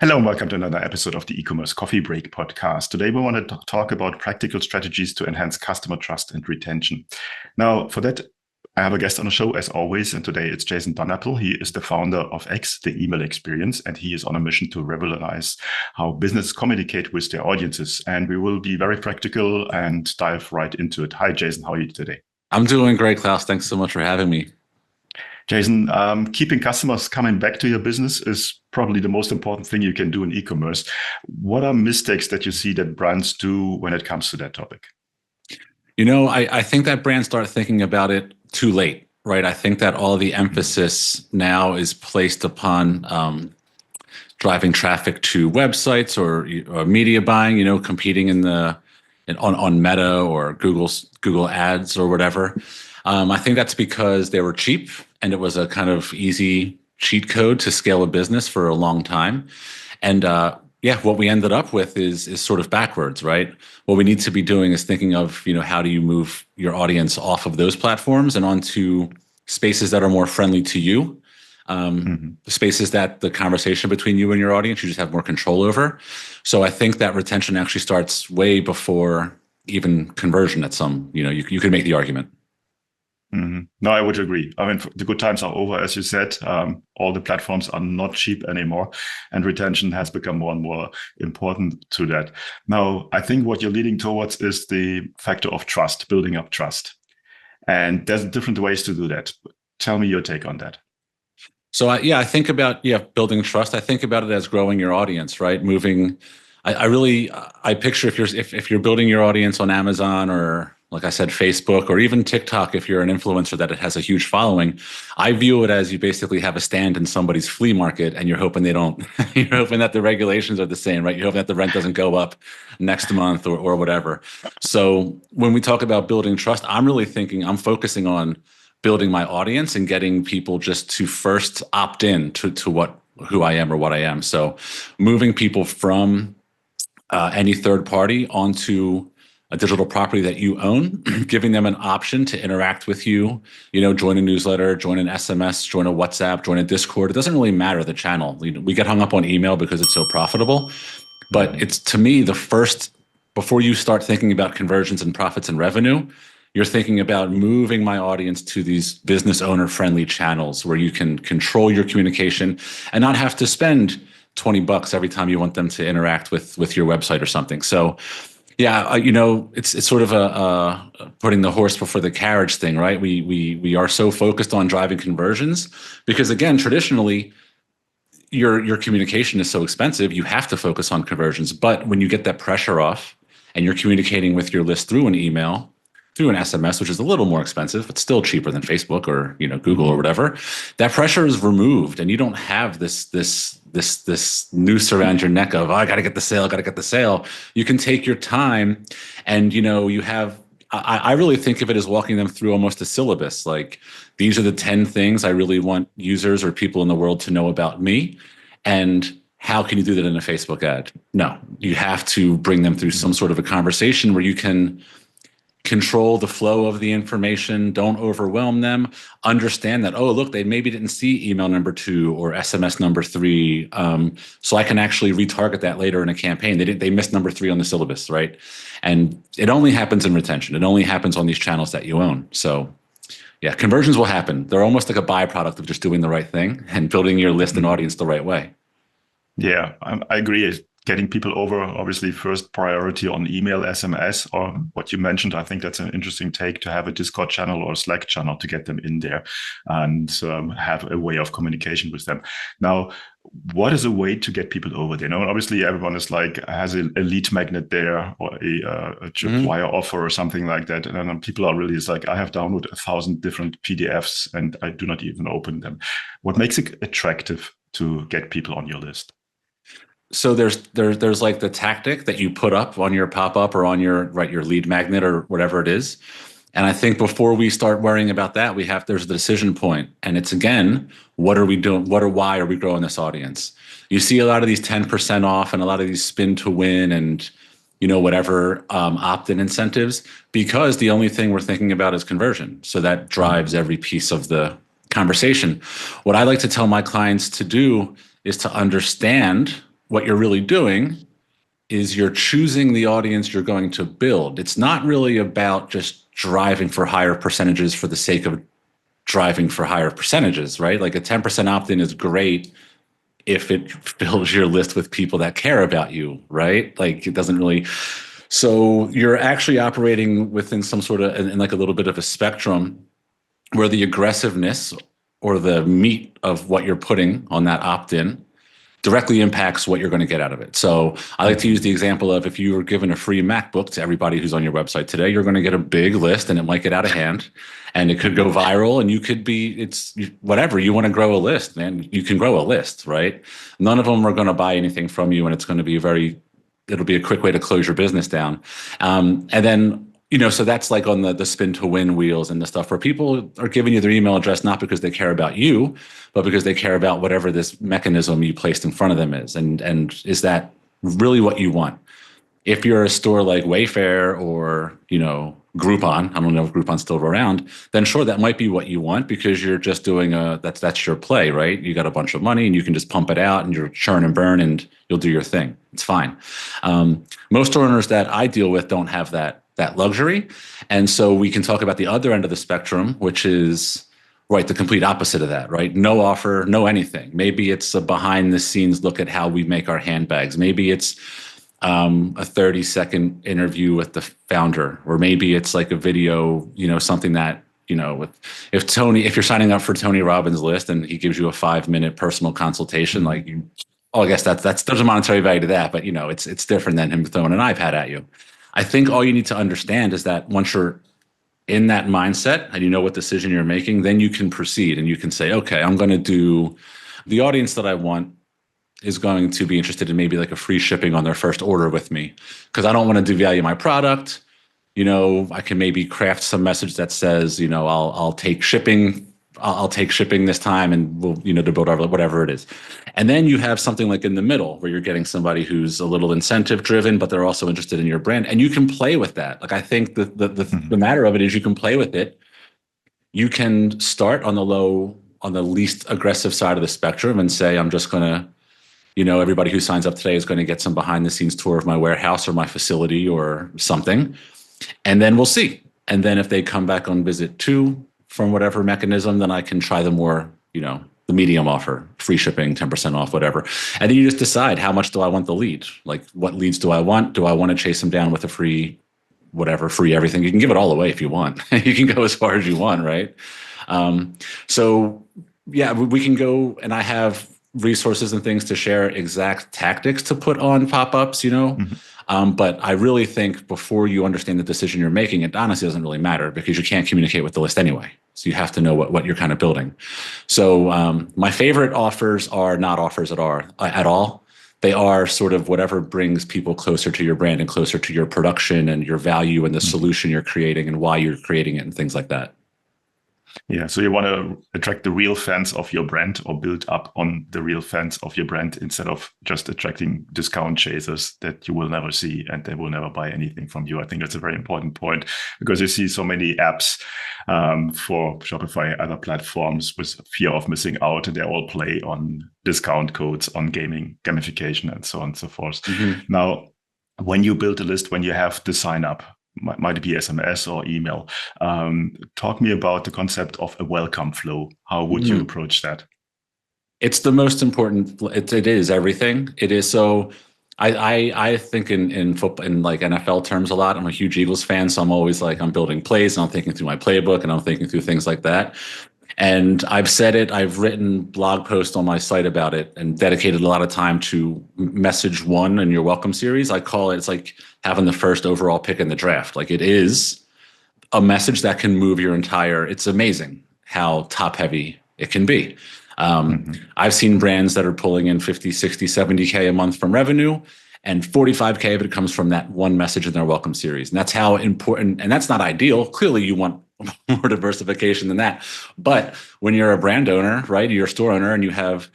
Hello and welcome to another episode of the e-commerce coffee break podcast. Today we want to talk about practical strategies to enhance customer trust and retention. Now, for that, I have a guest on the show as always, and today it's Jason Donapel. He is the founder of X, the email experience, and he is on a mission to revolutionize how businesses communicate with their audiences. And we will be very practical and dive right into it. Hi, Jason. How are you today? I'm doing great, Klaus. Thanks so much for having me. Jason, keeping customers coming back to your business is probably the most important thing you can do in e-commerce. What are mistakes that you see that brands do when it comes to that topic? I think that brands start thinking about it too late, right? I think that all the emphasis now is placed upon driving traffic to websites or media buying, competing on Meta or Google Ads or whatever. I think that's because they were cheap and it was a kind of easy cheat code to scale a business for a long time. And what we ended up with is sort of backwards, right? What we need to be doing is thinking of, how do you move your audience off of those platforms and onto spaces that are more friendly to you, spaces that the conversation between you and your audience, you just have more control over. So I think that retention actually starts way before even conversion at some, you could make the argument. No, I would agree. I mean, the good times are over, as you said. All the platforms are not cheap anymore, and retention has become more and more important to that. Now, I think what you're leading towards is the factor of trust, building up trust. And there's different ways to do that. Tell me your take on that. So I think about building trust. I think about it as growing your audience, right? Moving. I picture if you're building your audience on Amazon or, like I said, Facebook, or even TikTok, if you're an influencer that it has a huge following, I view it as you basically have a stand in somebody's flea market and you're hoping you're hoping that the regulations are the same, right? You're hoping that the rent doesn't go up next month or whatever. So when we talk about building trust, I'm focusing on building my audience and getting people just to first opt in to who I am or what I am. So moving people from any third party onto a digital property that you own, giving them an option to interact with you, join a newsletter, join an SMS, join a WhatsApp, join a Discord. It doesn't really matter the channel. We get hung up on email because it's so profitable, but it's, to me, the first, before you start thinking about conversions and profits and revenue, you're thinking about moving my audience to these business owner friendly channels where you can control your communication and not have to spend $20 every time you want them to interact with your website or something. So it's sort of a putting the horse before the carriage thing, right? We are so focused on driving conversions because, again, traditionally, your communication is so expensive, you have to focus on conversions. But when you get that pressure off and you're communicating with your list through an email, through an SMS, which is a little more expensive, but still cheaper than Facebook or Google or whatever, that pressure is removed, and you don't have this noose around your neck of, I got to get the sale. You can take your time, and you have. I really think of it as walking them through almost a syllabus. Like, these are the 10 things I really want users or people in the world to know about me, and how can you do that in a Facebook ad? No, you have to bring them through some sort of a conversation where you can control the flow of the information, don't overwhelm them, understand that, oh, look, they maybe didn't see email number 2 or SMS number 3. So I can actually retarget that later in a campaign. They missed number 3 on the syllabus, right? And it only happens in retention. It only happens on these channels that you own. So yeah, conversions will happen. They're almost like a byproduct of just doing the right thing and building your list and audience the right way. Yeah, I agree. Getting people over, obviously, first priority on email, SMS, or what you mentioned. I think that's an interesting take, to have a Discord channel or a Slack channel to get them in there and have a way of communication with them. Now, what is a way to get people over there? Obviously, everyone is has a lead magnet there or a tripwire offer or something like that. And then people are really I have downloaded 1,000 different PDFs and I do not even open them. What makes it attractive to get people on your list? So there's like the tactic that you put up on your pop-up or on your lead magnet or whatever it is. And I think before we start worrying about that, there's the decision point. And it's, again, what are we doing? Why are we growing this audience? You see a lot of these 10% off and a lot of these spin to win and, whatever opt-in incentives, because the only thing we're thinking about is conversion. So that drives every piece of the conversation. What I like to tell my clients to do is to understand what you're really doing is you're choosing the audience you're going to build. It's not really about just driving for higher percentages for the sake of driving for higher percentages, right? Like a 10% opt-in is great if it fills your list with people that care about you, right? Like it doesn't really. So you're actually operating within some sort of, in like a little bit of a spectrum where the aggressiveness or the meat of what you're putting on that opt-in directly impacts what you're going to get out of it. So I like to use the example of if you were given a free MacBook to everybody who's on your website today, you're going to get a big list and it might get out of hand and it could go viral and you could be, it's whatever, you want to grow a list, man, you can grow a list, right? None of them are going to buy anything from you and it's going to be it'll be a quick way to close your business down. And then, so that's like on the spin to win wheels and the stuff where people are giving you their email address, not because they care about you, but because they care about whatever this mechanism you placed in front of them is. And is that really what you want? If you're a store like Wayfair or, Groupon, I don't know if Groupon's still around, then sure, that might be what you want because you're just doing that's your play, right? You got a bunch of money and you can just pump it out and you're churn and burn and you'll do your thing. It's fine. Most owners that I deal with don't have that luxury. And so we can talk about the other end of the spectrum, which is right, the complete opposite of that, right? No offer, no anything. Maybe it's a behind the scenes look at how we make our handbags. Maybe it's a 30-second interview with the founder, or maybe it's like a video, something that, if you're signing up for Tony Robbins' list and he gives you a 5-minute personal consultation, like I guess there's a monetary value to that, but it's different than him throwing an iPad at you. I think all you need to understand is that once you're in that mindset and you know what decision you're making, then you can proceed and you can say, okay, I'm going to do the audience that I want is going to be interested in maybe like a free shipping on their first order with me because I don't want to devalue my product. I can maybe craft some message that says, I'll take shipping. I'll take shipping this time and we'll, to build whatever it is. And then you have something like in the middle where you're getting somebody who's a little incentive driven, but they're also interested in your brand and you can play with that. Like, I think the matter of it is you can play with it. You can start on the least aggressive side of the spectrum and say, I'm just going to, everybody who signs up today is going to get some behind the scenes tour of my warehouse or my facility or something. And then we'll see. And then if they come back on visit 2 from whatever mechanism, then I can try the more, the medium offer, free shipping, 10% off, whatever. And then you just decide, how much do I want the lead? Like, what leads do I want? Do I want to chase them down with a free everything? You can give it all away if you want. You can go as far as you want, right? So yeah, we can go, and I have resources and things to share exact tactics to put on pop-ups, but I really think before you understand the decision you're making, it honestly doesn't really matter because you can't communicate with the list anyway. So you have to know what you're kind of building. So my favorite offers are not offers at all. They are sort of whatever brings people closer to your brand and closer to your production and your value and the solution you're creating and why you're creating it and things like that. Yeah, so you want to attract the real fans of your brand or build up on the real fans of your brand instead of just attracting discount chasers that you will never see and they will never buy anything from you. I think that's a very important point because you see so many apps for Shopify, other platforms with fear of missing out, and they all play on discount codes, on gaming, gamification, and so on and so forth. Mm-hmm. Now, when you build a list, when you have the sign up, might be SMS or email. Talk me about the concept of a welcome flow. How would you approach that? It's the most important. It is everything. It is. So I think in football, in like NFL terms a lot. I'm a huge Eagles fan, so I'm always like, I'm building plays and I'm thinking through my playbook and I'm thinking through things like that. And I've said it, I've written blog posts on my site about it and dedicated a lot of time to message 1 in your welcome series. I call it, it's like having the first overall pick in the draft. Like, it is a message that can move your entire, it's amazing how top heavy it can be. I've seen brands that are pulling in 50, 60, 70K a month from revenue, and 45K of it comes from that one message in their welcome series. And that's how important, and that's not ideal. Clearly you want more diversification than that. But when you're a brand owner, right, you're a store owner and you have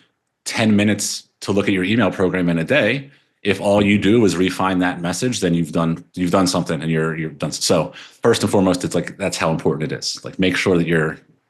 10 minutes to look at your email program in a day, if all you do is refine that message, then you've done something and you're done. So first and foremost, it's like, that's how important it is. Like, make sure that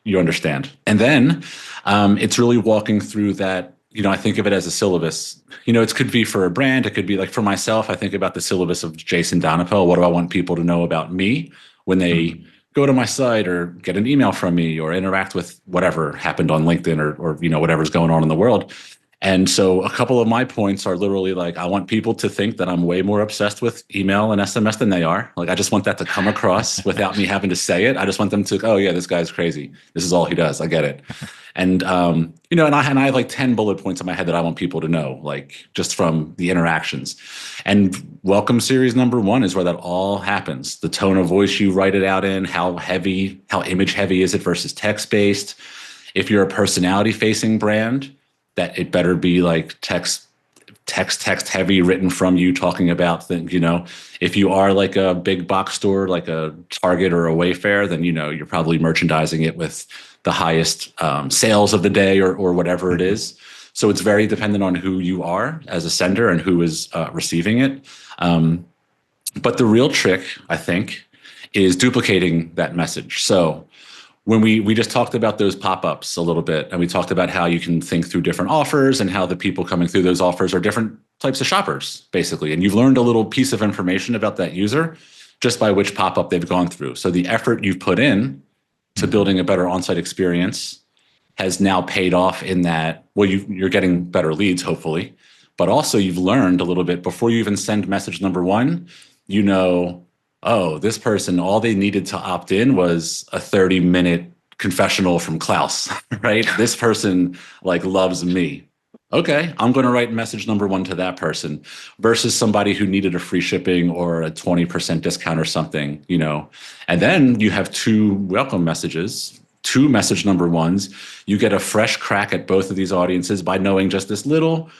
you understand. And then it's really walking through that I think of it as a syllabus. It could be for a brand. It could be like for myself. I think about the syllabus of Jason Donapel. What do I want people to know about me when they go to my site or get an email from me or interact with whatever happened on LinkedIn or whatever's going on in the world. And so a couple of my points are literally like, I want people to think that I'm way more obsessed with email and SMS than they are. Like, I just want that to come across without me having to say it. I just want them to, oh yeah, this guy's crazy. This is all he does. I get it. And, and I have like 10 bullet points in my head that I want people to know, like just from the interactions. And welcome series number 1 is where that all happens. The tone of voice you write it out in, how image heavy is it versus text based. If you're a personality facing brand, that it better be like text heavy, written from you, talking about things. If you are like a big box store, like a Target or a Wayfair, then you're probably merchandising it with the highest sales of the day or whatever it is. So it's very dependent on who you are as a sender and who is receiving it. But the real trick, I think, is duplicating that message. So when we just talked about those pop-ups a little bit, and we talked about how you can think through different offers and how the people coming through those offers are different types of shoppers, basically. And you've learned a little piece of information about that user just by which pop-up they've gone through. So the effort you've put in to building a better on-site experience has now paid off in that, well, you're getting better leads, hopefully, but also you've learned a little bit before you even send message number 1, oh, this person, all they needed to opt in was a 30-minute confessional from Klaus, right? This person loves me. Okay, I'm going to write message number 1 to that person versus somebody who needed a free shipping or a 20% discount or something, And then you have 2 welcome messages, 2 message number 1s. You get a fresh crack at both of these audiences by knowing just this little.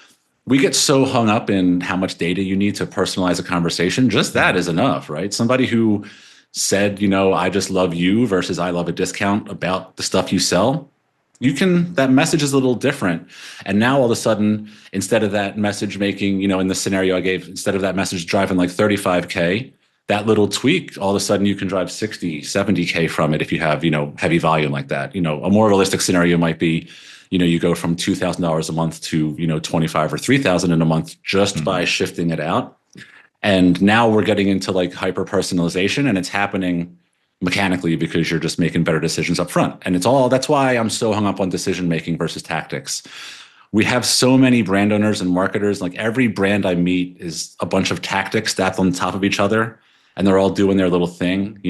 We get so hung up in how much data you need to personalize a conversation. Just that is enough, right? Somebody who said, I just love you versus I love a discount about the stuff you sell. That message is a little different. And now all of a sudden, instead of that message making, in the scenario I gave, instead of that message driving like 35K, that little tweak, all of a sudden you can drive 60, 70K from it if you have, heavy volume like that. A more realistic scenario might be, you go from $2,000 a month to, 25 or 3,000 in a month just by shifting it out. And now we're getting into like hyper personalization, and it's happening mechanically because you're just making better decisions up front. And that's why I'm so hung up on decision making versus tactics. We have so many brand owners and marketers. Like every brand I meet is a bunch of tactics stacked on top of each other, and they're all doing their little thing,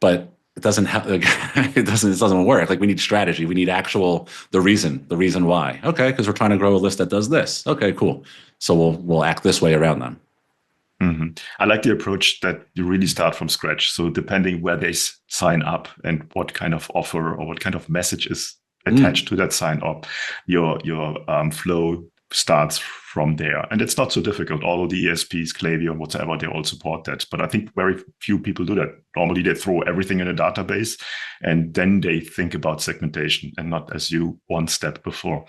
but it doesn't have, it doesn't work. Like we need strategy. We need the reason why. Okay, because we're trying to grow a list that does this. Okay, cool. So we'll act this way around them. Mm-hmm. I like the approach that you really start from scratch. So depending where they sign up and what kind of offer or what kind of message is attached to that sign up, your flow starts from there. And it's not so difficult, although the ESPs, Klaviyo, whatever, they all support that. But I think very few people do that. Normally they throw everything in a database and then they think about segmentation and not as you one step before.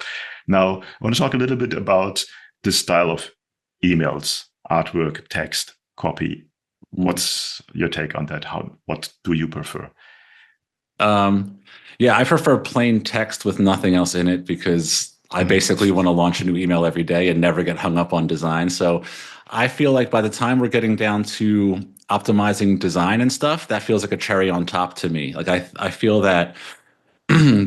Now, I want to talk a little bit about the style of emails, artwork, text, copy. What's your take on that? What do you prefer? I prefer plain text with nothing else in it because I basically want to launch a new email every day and never get hung up on design. So I feel like by the time we're getting down to optimizing design and stuff, that feels like a cherry on top to me. Like I feel that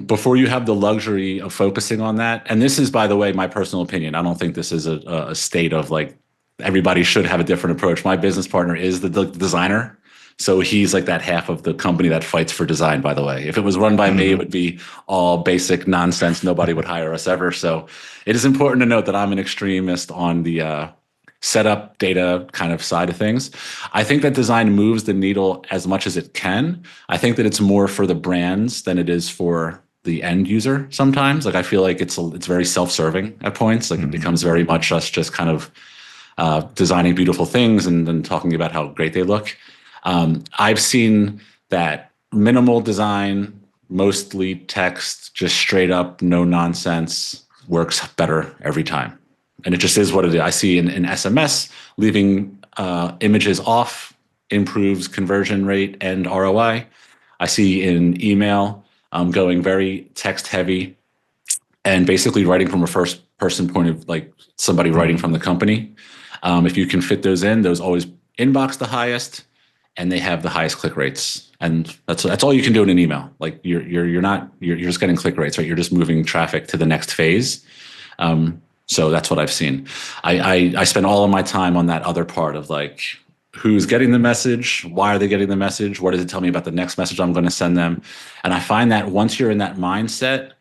before you have the luxury of focusing on that, and this is, by the way, my personal opinion. I don't think this is a state of like everybody should have a different approach. My business partner is the designer. So he's like that half of the company that fights for design, by the way. If it was run by me, it would be all basic nonsense. Nobody would hire us ever. So it is important to note that I'm an extremist on the setup data kind of side of things. I think that design moves the needle as much as it can. I think that it's more for the brands than it is for the end user sometimes. Like I feel like it's very self-serving at points. Like it becomes very much us just kind of designing beautiful things and then talking about how great they look. I've seen that minimal design, mostly text, just straight up, no nonsense, works better every time. And it just is what it is. I see in SMS, leaving images off improves conversion rate and ROI. I see in email going very text heavy, and basically writing from a first person point of like somebody writing from the company. If you can fit those in, those always inbox the highest, and they have the highest click rates. And that's all you can do in an email. Like you're just getting click rates, right? You're just moving traffic to the next phase. So that's what I've seen. I spend all of my time on that other part of like, who's getting the message? Why are they getting the message? What does it tell me about the next message I'm going to send them? And I find that once you're in that mindset,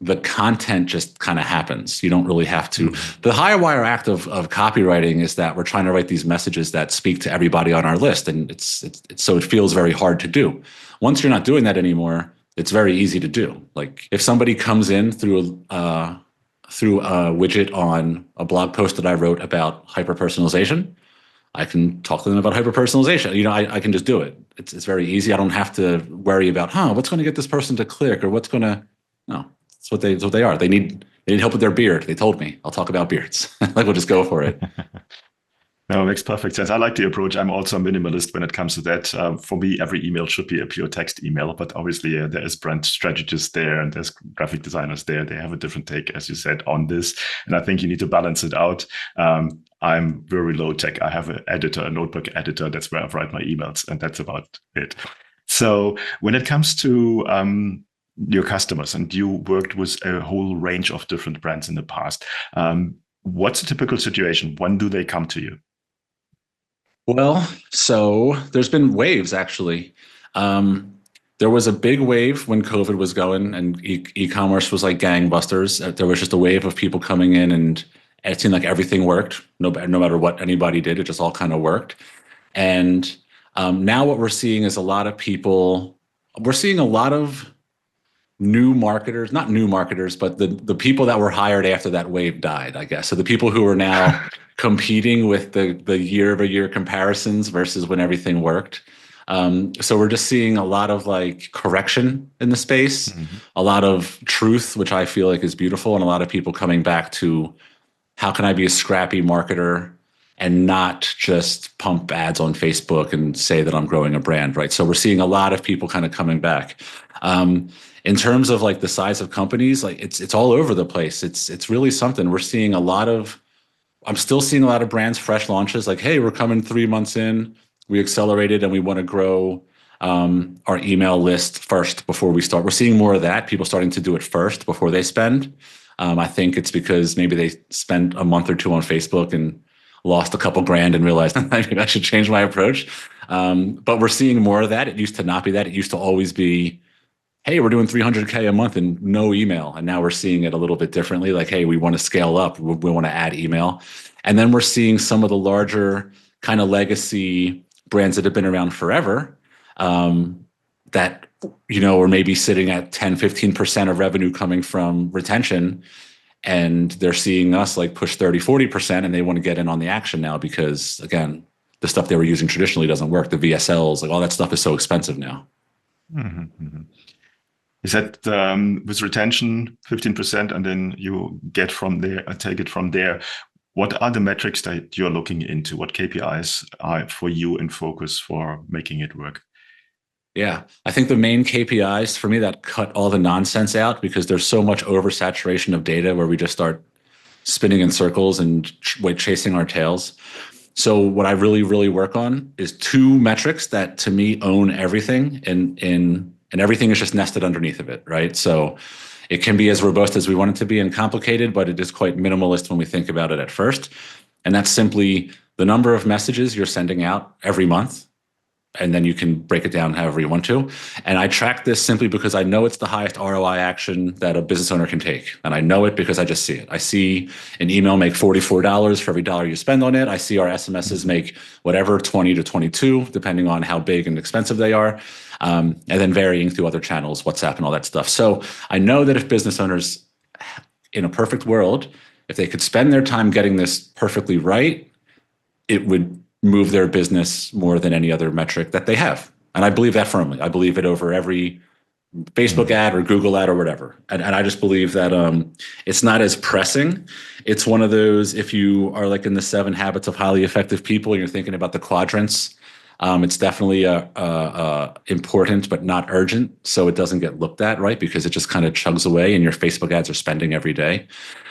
the content just kind of happens. You don't really have to. The higher wire act of copywriting is that we're trying to write these messages that speak to everybody on our list. And it's so it feels very hard to do. Once you're not doing that anymore, it's very easy to do. Like if somebody comes in through a widget on a blog post that I wrote about hyper-personalization, I can talk to them about hyper-personalization. You know, I can just do it. It's very easy. I don't have to worry about, what's going to get this person to click or what's going to, no. That's what they are. They need help with their beard. They told me. I'll talk about beards. Like we'll just go for it. No, it makes perfect sense. I like the approach. I'm also a minimalist when it comes to that. For me, every email should be a pure text email, but obviously there is brand strategists there and there's graphic designers there. They have a different take, as you said, on this. And I think you need to balance it out. I'm very low tech. I have an editor, a notebook editor. That's where I write my emails, and that's about it. So when it comes to your customers, and you worked with a whole range of different brands in the past. What's a typical situation? When do they come to you? Well, so there's been waves actually. There was a big wave when COVID was going and e-commerce was like gangbusters. There was just a wave of people coming in and it seemed like everything worked. No matter what anybody did, it just all kind of worked. And now what we're seeing is we're seeing a lot of new marketers, not new marketers, but the people that were hired after that wave died, I guess. So the people who are now competing with the year-over-year comparisons versus when everything worked. So we're just seeing a lot of like correction in the space, a lot of truth, which I feel like is beautiful, and a lot of people coming back to how can I be a scrappy marketer and not just pump ads on Facebook and say that I'm growing a brand, right? So we're seeing a lot of people kind of coming back. In terms of like the size of companies, like it's all over the place. It's really something. I'm still seeing a lot of brands, fresh launches, like, hey, we're coming 3 months in, we accelerated and we want to grow our email list first before we start. We're seeing more of that, people starting to do it first before they spend. I think it's because maybe they spent a month or two on Facebook and lost a couple grand and realized maybe I should change my approach. But we're seeing more of that. It used to not be that. It used to always be, hey, we're doing 300K a month and no email. And now we're seeing it a little bit differently. Like, hey, we want to scale up. We want to add email. And then we're seeing some of the larger kind of legacy brands that have been around forever that, are maybe sitting at 10, 15% of revenue coming from retention. And they're seeing us like push 30, 40%, and they want to get in on the action now because, again, the stuff they were using traditionally doesn't work. The VSLs, like all that stuff is so expensive now. Is that with retention 15%, and then you get from there, take it from there? What are the metrics that you're looking into? What KPIs are for you in focus for making it work? Yeah, I think the main KPIs for me that cut all the nonsense out, because there's so much oversaturation of data where we just start spinning in circles and chasing our tails. So what I really, really work on is 2 metrics that to me own everything, and everything is just nested underneath of it, right? So it can be as robust as we want it to be and complicated, but it is quite minimalist when we think about it at first. And that's simply the number of messages you're sending out every month. And then you can break it down however you want to. And I track this simply because I know it's the highest ROI action that a business owner can take. And I know it because I just see it. I see an email make $44 for every dollar you spend on it. I see our SMSs make whatever, 20 to 22, depending on how big and expensive they are. And then varying through other channels, WhatsApp and all that stuff. So I know that if business owners in a perfect world, if they could spend their time getting this perfectly right, it would move their business more than any other metric that they have. And I believe that firmly. I believe it over every Facebook ad or Google ad or whatever. And I just believe that it's not as pressing. It's one of those, if you are like in the 7 habits of highly effective people, and you're thinking about the quadrants, It's definitely important, but not urgent. So it doesn't get looked at, right? Because it just kind of chugs away and your Facebook ads are spending every day.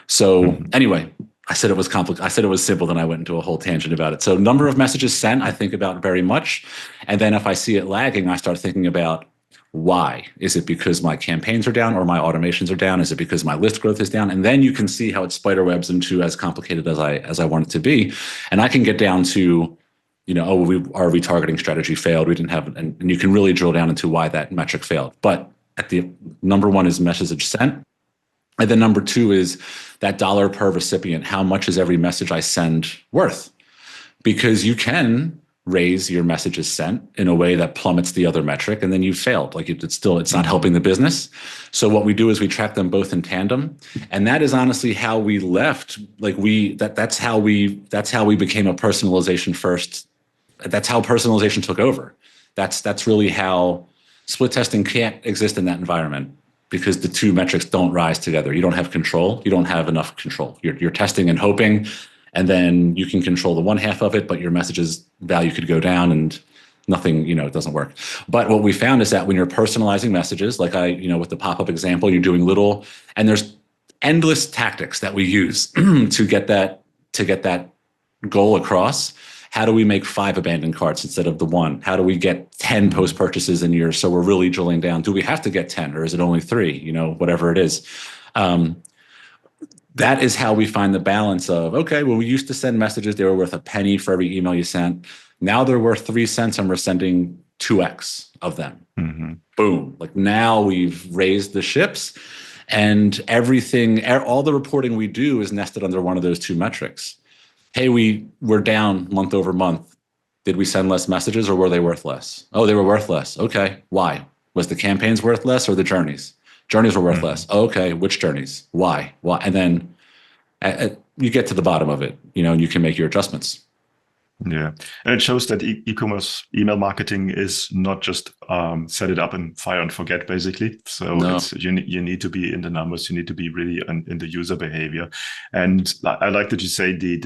So anyway, I said it was complicated. I said it was simple, then I went into a whole tangent about it. So number of messages sent, I think about very much. And then if I see it lagging, I start thinking about why. Is it because my campaigns are down or my automations are down? Is it because my list growth is down? And then you can see how it spider webs into as complicated as I want it to be. And I can get down to, our retargeting strategy failed. We didn't have, and you can really drill down into why that metric failed. But at the number one is message sent. And then number two is that dollar per recipient. How much is every message I send worth? Because you can raise your messages sent in a way that plummets the other metric, and then you failed. Like it's not helping the business. So what we do is we track them both in tandem, and that is honestly how we left. Like that's how we became a personalization first. That's how personalization took over. That's really how split testing can't exist in that environment, because the two metrics don't rise together. You don't have control. You don't have enough control. You're testing and hoping, and then you can control the one half of it, but your messages value could go down and nothing, it doesn't work. But what we found is that when you're personalizing messages, like with the pop-up example, you're doing little, and there's endless tactics that we use to get that goal across. How do we make 5 abandoned carts instead of the 1? How do we get 10 post purchases in years? So we're really drilling down. Do we have to get 10 or is it only 3? Whatever it is. That is how we find the balance of, okay, well, we used to send messages. They were worth a penny for every email you sent. Now they're worth 3 cents and we're sending 2x of them. Mm-hmm. Boom. Like now we've raised the ships, and everything, all the reporting we do is nested under one of those 2 metrics. Hey, we're down month over month. Did we send less messages or were they worth less? Oh, they were worth less. Okay. Why? Was the campaigns worth less or the journeys? Journeys were worth less. Okay. Which journeys? Why? And then you get to the bottom of it, and you can make your adjustments. Yeah. And it shows that e-commerce email marketing is not just set it up and fire and forget, basically. So no. You need to be in the numbers. You need to be really in the user behavior. And I like that you say the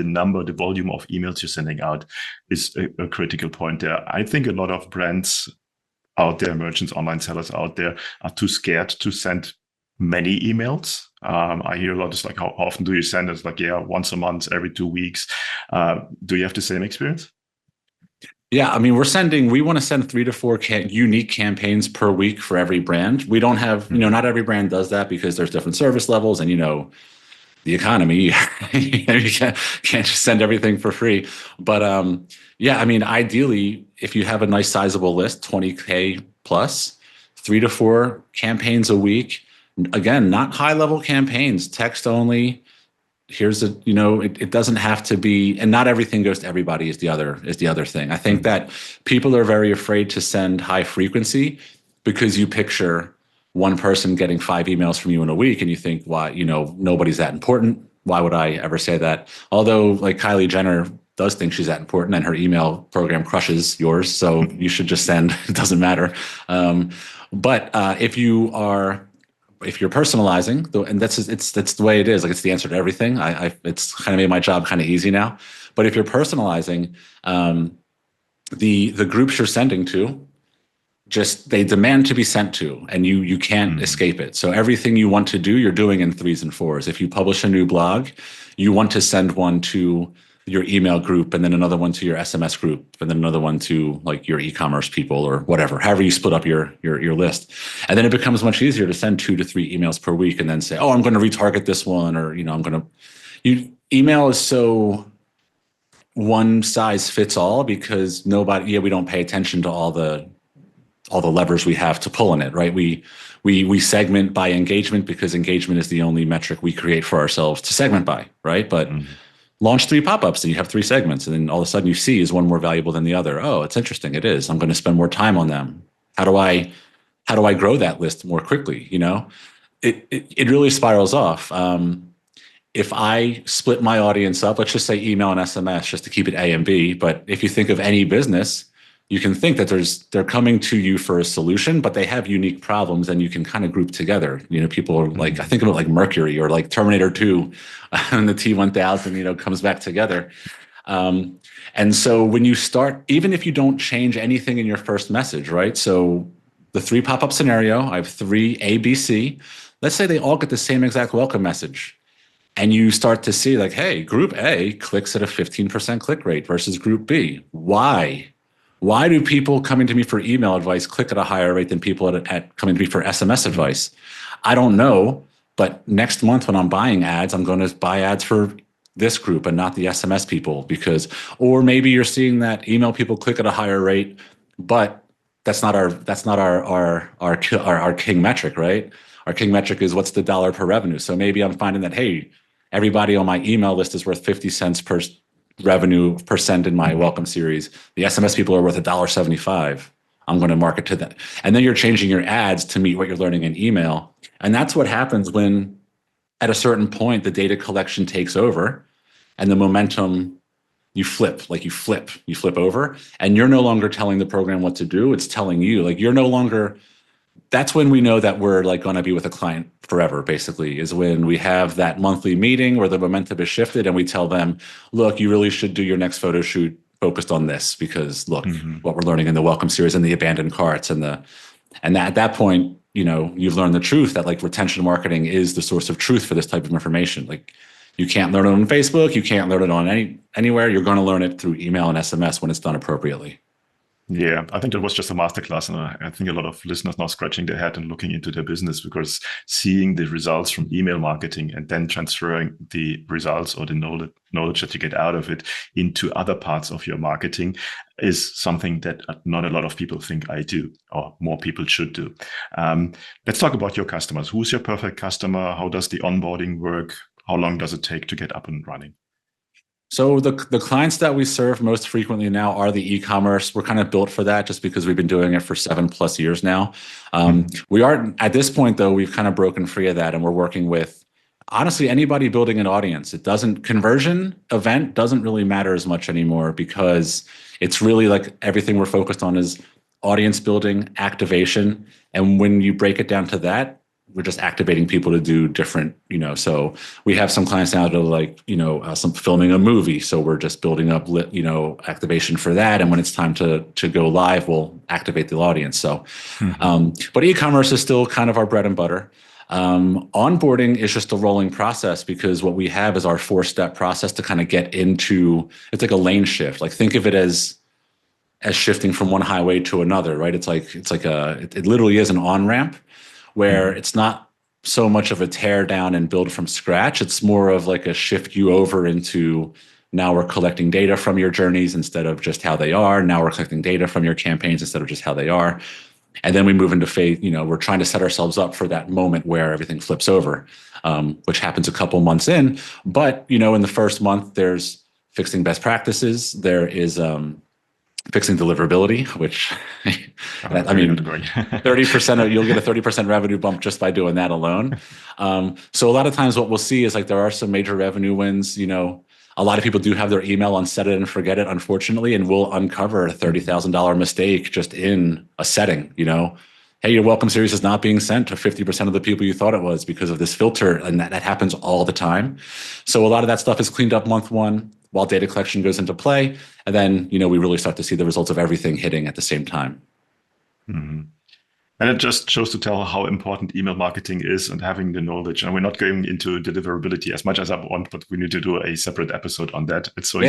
volume of emails you're sending out is a critical point there. I think a lot of brands out there, merchants, online sellers out there, are too scared to send many emails. I hear a lot. It's like, how often do you send? It's like, once a month, every 2 weeks. Do you have the same experience? Yeah, I mean, we want to send 3 to 4 unique campaigns per week for every brand. We don't have, not every brand does that because there's different service levels and, the economy, you can't just send everything for free. But I mean, ideally, if you have a nice sizable list, 20K plus, 3 to 4 campaigns a week. Again, not high level campaigns, text only. Here's it doesn't have to be, and not everything goes to everybody is the other thing. I think that people are very afraid to send high frequency because you picture one person getting 5 emails from you in a week and you think, why, nobody's that important. Why would I ever say that? Although like Kylie Jenner does think she's that important and her email program crushes yours. So you should just send, it doesn't matter. But if you're personalizing, and that's the way it is. Like it's the answer to everything. It's kind of made my job kind of easy now. But if you're personalizing, the groups you're sending to, they demand to be sent to, and you can't escape it. So everything you want to do, you're doing in 3s and 4s. If you publish a new blog, you want to send one to your email group, and then another one to your SMS group, and then another one to like your e-commerce people or whatever, however you split up your list. And then it becomes much easier to send 2 to 3 emails per week and then say, oh, I'm going to retarget this one, or, email is so one size fits all because we don't pay attention to all the levers we have to pull in it, right? We segment by engagement because engagement is the only metric we create for ourselves to segment by, right? But launch 3 pop-ups and you have 3 segments, and then all of a sudden you see, is one more valuable than the other? Oh, it's interesting. It is. I'm going to spend more time on them. How do I grow that list more quickly? It really spirals off. If I split my audience up, let's just say email and SMS, just to keep it A and B. But if you think of any business, you can think that they're coming to you for a solution, but they have unique problems, and you can kind of group together. People are like, I think of it like Mercury or like Terminator 2 and the T-1000, comes back together. And so when you start, even if you don't change anything in your first message, right? So the 3 pop-up scenario, I have 3 A, B, C. Let's say they all get the same exact welcome message. And you start to see like, hey, group A clicks at a 15% click rate versus group B. Why? Why do people coming to me for email advice click at a higher rate than people at coming to me for SMS advice? I don't know, but next month when I'm buying ads, I'm going to buy ads for this group and not the SMS people because, or maybe you're seeing that email people click at a higher rate, but that's not our king metric, right? Our king metric is what's the dollar per revenue. So maybe I'm finding that, hey, everybody on my email list is worth 50 cents per revenue percent in my welcome series. The SMS people are worth $1.75. I'm going to market to them. And then you're changing your ads to meet what you're learning in email. And that's what happens when at a certain point, the data collection takes over and the momentum, you flip over and you're no longer telling the program what to do. It's telling you like, you're no longer, that's when we know that we're like going to be with a client forever, basically, is when we have that monthly meeting where the momentum is shifted and we tell them, look, you really should do your next photo shoot focused on this because look, what we're learning in the welcome series and the abandoned carts and at that point, you've learned the truth that like retention marketing is the source of truth for this type of information. Like you can't learn it on Facebook. You can't learn it on anywhere. You're going to learn it through email and SMS when it's done appropriately. Yeah, I think that was just a masterclass, and I think a lot of listeners now scratching their head and looking into their business because seeing the results from email marketing and then transferring the results or the knowledge that you get out of it into other parts of your marketing is something that not a lot of people think I do, or more people should do. Let's talk about your customers. Who's your perfect customer? How does the onboarding work? How long does it take to get up and running? So the clients that we serve most frequently now are the e-commerce. We're kind of built for that just because we've been doing it for 7+ years now. We are at this point though, we've kind of broken free of that and we're working with honestly anybody building an audience. Conversion event doesn't really matter as much anymore because it's really like everything we're focused on is audience building, activation. And when you break it down to that, we're just activating people to do different, so we have some clients now that are like, some filming a movie. So we're just building up, activation for that. And when it's time to go live, we'll activate the audience. So, but e-commerce is still kind of our bread and butter. Onboarding is just a rolling process because what we have is our 4-step process to kind of get into, it's like a lane shift. Like think of it as shifting from one highway to another, right? It literally is an on-ramp where it's not so much of a tear down and build from scratch. It's more of like a shift you over into now we're collecting data from your journeys instead of just how they are. Now we're collecting data from your campaigns instead of just how they are. And then we move into phase, we're trying to set ourselves up for that moment where everything flips over, which happens a couple months in. But, in the first month, there's fixing best practices. There is fixing deliverability, which 30% you'll get a 30% revenue bump just by doing that alone. So a lot of times what we'll see is like there are some major revenue wins. A lot of people do have their email on set it and forget it, unfortunately, and we'll uncover a $30,000 mistake just in a setting. Hey, your welcome series is not being sent to 50% of the people you thought it was because of this filter, and that happens all the time. So a lot of that stuff is cleaned up month 1. While data collection goes into play. And then, we really start to see the results of everything hitting at the same time. Mm-hmm. And it just shows to tell how important email marketing is and having the knowledge. And we're not going into deliverability as much as I want, but we need to do a separate episode on that. It's so,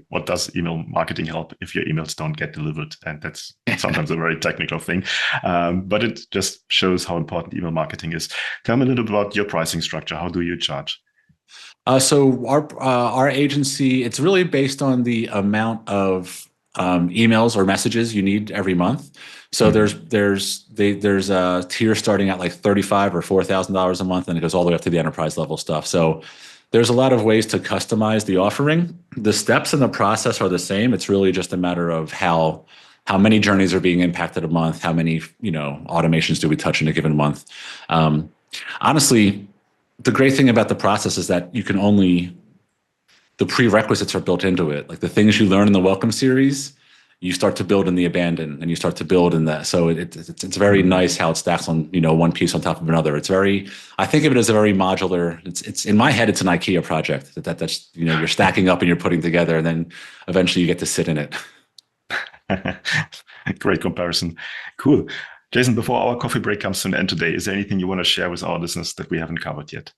what does email marketing help if your emails don't get delivered? And that's sometimes a very technical thing. But it just shows how important email marketing is. Tell me a little bit about your pricing structure. How do you charge? So our agency, it's really based on the amount of emails or messages you need every month. So there's a tier starting at like $35,000 or $4,000 a month, and it goes all the way up to the enterprise level stuff. So there's a lot of ways to customize the offering. The steps in the process are the same. It's really just a matter of how many journeys are being impacted a month, how many automations do we touch in a given month. Honestly, the great thing about the process is that the prerequisites are built into it. Like the things you learn in the welcome series, you start to build in the abandon and you start to build in that. So it's very nice how it stacks on, one piece on top of another. I think of it as a very modular, it's in my head, it's an IKEA project that's, you're stacking up and you're putting together, and then eventually you get to sit in it. Great comparison. Cool. Jason, before our coffee break comes to an end today, is there anything you want to share with our listeners that we haven't covered yet?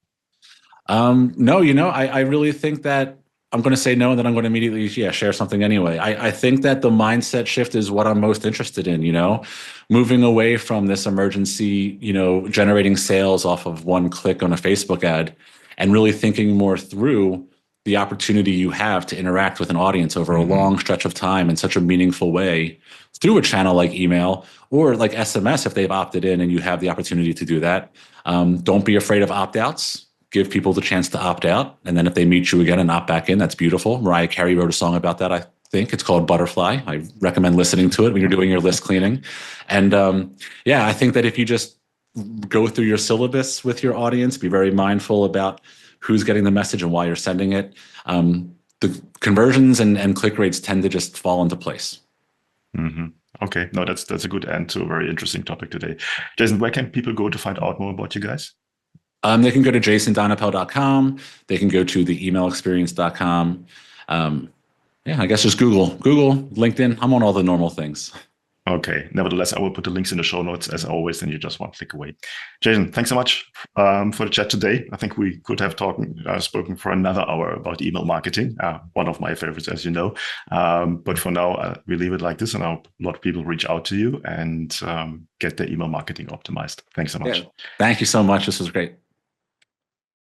No, I really think that I'm going to say no, and then I'm going to immediately, share something anyway. I think that the mindset shift is what I'm most interested in, moving away from this emergency, generating sales off of one click on a Facebook ad, and really thinking more through the opportunity you have to interact with an audience over a long stretch of time in such a meaningful way through a channel like email or like SMS if they've opted in and you have the opportunity to do that. Don't be afraid of opt-outs. Give people the chance to opt out. And then if they meet you again and opt back in, that's beautiful. Mariah Carey wrote a song about that, I think. It's called Butterfly. I recommend listening to it when you're doing your list cleaning. And I think that if you just go through your syllabus with your audience, be very mindful about who's getting the message and why you're sending it, the conversions and click rates tend to just fall into place. Okay. No, that's a good end to a very interesting topic today. Jason, where can people go to find out more about you guys? They can go to jasondonapel.com. They can go to theemailexperience.com. I guess just Google, LinkedIn. I'm on all the normal things. Okay. Nevertheless, I will put the links in the show notes as always, and you just one click away. Jason, thanks so much for the chat today. I think we could have spoken for another hour about email marketing, one of my favorites, as you know. But for now, we leave it like this, and I hope a lot of people reach out to you and get their email marketing optimized. Thanks so much. Yeah. Thank you so much. This was great.